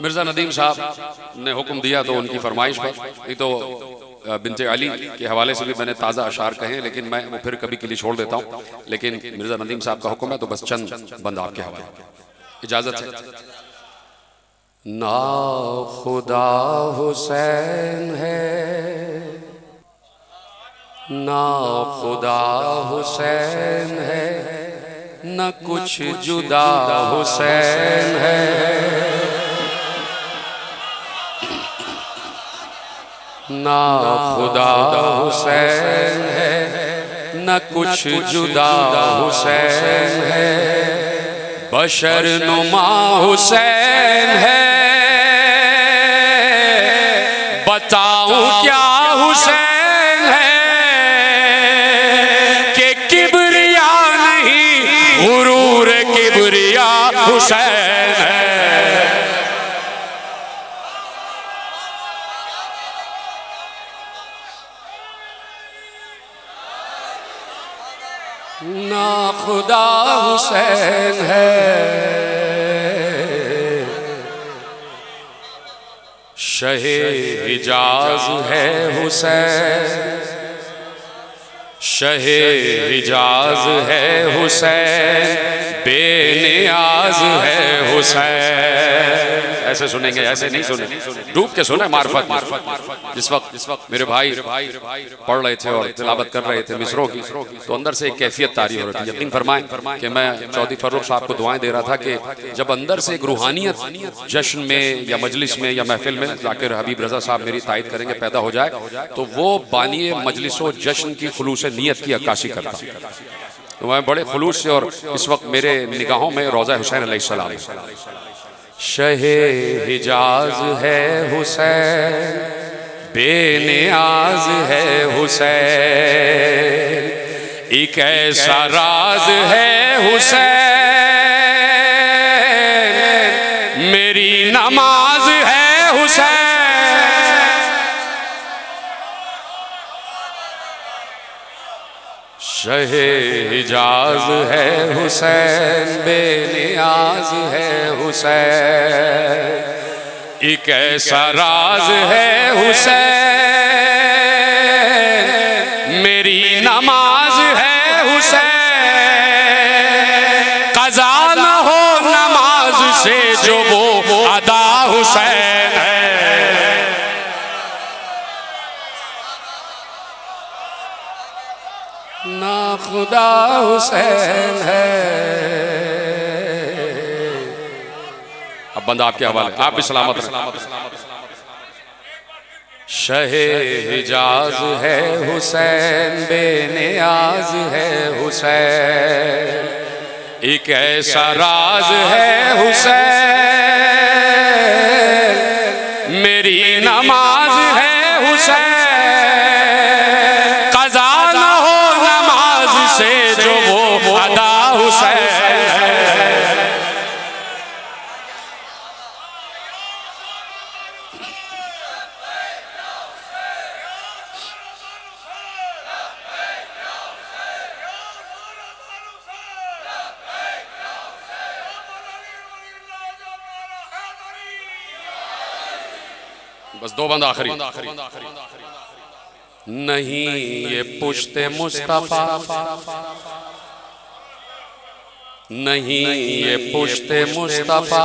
मिर्ज़ा नदीम साहब ने हुक्म दिया तो उनकी फरमाइश पर, नहीं तो बिनते अली के हवाले से भी मैंने ताज़ा अशार कहे, लेकिन मैं वो फिर कभी के लिए छोड़ देता हूँ। लेकिन मिर्ज़ा नदीम साहब का हुक्म है तो बस चंद बंद आपके हवाले, इजाज़त है। ना खुदा हुसैन है, ना खुदा हुसैन है, न कुछ जुदा हुसैन है। ना खुदा हुसैन है, न कुछ जुदा हुसैन है। बशर नुमा हुसैन है, बताऊं क्या हुसैन है, कि किबरिया नहीं गुरूर किबरिया हुसैन है। ना खुदा हुसैन है, शहे हिजाज है हुसैन, शहे हिजाज है हुसैन, बेनियाज है हुसैन। ऐसे सुनेंगे, ऐसे नहीं सुनेंगे, डूब के सुने मार्फत। जिस वक्त मेरे भाई पढ़ रहे थे और तिलावत कर रहे थे मिसरों की, तो अंदर से एक कैफियत तारी हो रही थी। यकीन फरमाएं कि मैं चौधरी फर्रुख साहब को दुआएं दे रहा था कि जब अंदर से एक रूहानियत जश्न में या मजलिस में या महफिल में, जाकिर हबीब रजा साहब मेरी तायद करेंगे, पैदा हो जाए, तो वो बानिए मजलिसो जश्न की खुलूस नीयत की अक्काशी करता। तो मैं बड़े खुलूस से, और इस वक्त मेरे निगाहों में रोज़ा हुसैन अलैहिस्सलाम है। शहे हिजाज है हुसैन, बेनियाज है हुसैन, एक ऐसा राज है हुसैन, मेरी नमाज है हुसैन। शहे हिजाज है हुसैन, बेनियाज है हुसैन, एक ऐसा राज है हुसैन, मेरी नमाज है हुसैन, क़ज़ा न हो नमाज से जो वो अदा हुसैन है। ना खुदा हुसैन है। अब बंदा आपके हवाले, आप भी सलामत रहें। शहे हिजाज है हुसैन, बेनियाज है हुसैन, एक ऐसा राज है हुसैन, मेरी नमाज है हुसैन, क़ज़ा न हो नमाज से जो वो अदा हुसैन है। बस दो बंद आखिरी। नहीं ये पुश्ते मुस्तफा, नहीं ये पुश्ते मुस्तफा,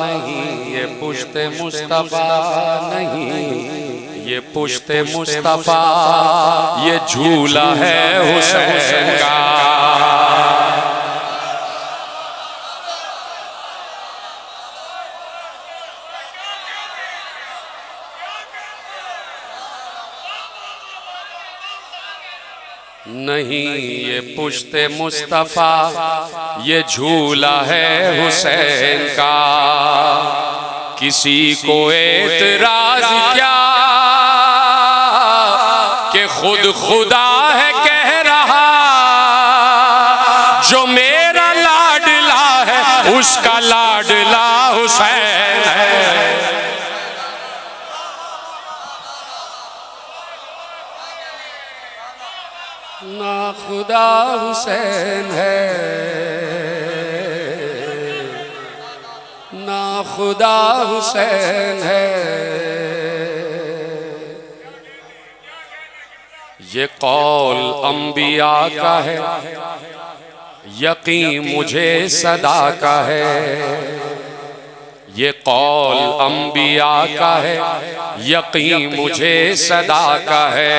नहीं ये पुश्ते मुस्तफा, नहीं ये पुश्ते मुस्तफा, ये झूला है हुसैन का। नहीं ये पुश्ते मुस्तफा, ये झूला है हुसैन का। किसी को एतराज क्या कि खुद खुदा है कह रहा, जो मेरा लाडला है उसका लाडला हुसैन है। ना खुदा हुसैन है, ना खुदा हुसैन है। ये कौल अंबिया का है, यकीन मुझे सदा का है। ये कौल अंबिया का है, यकीन मुझे सदा का है।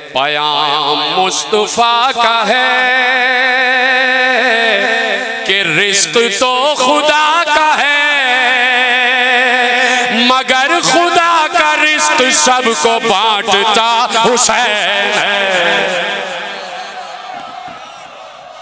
पयाम मुस्तफा का है कि रिस्क तो खुदा का है, मगर खुदा का रिस्क सबको बांटता हुसैन है।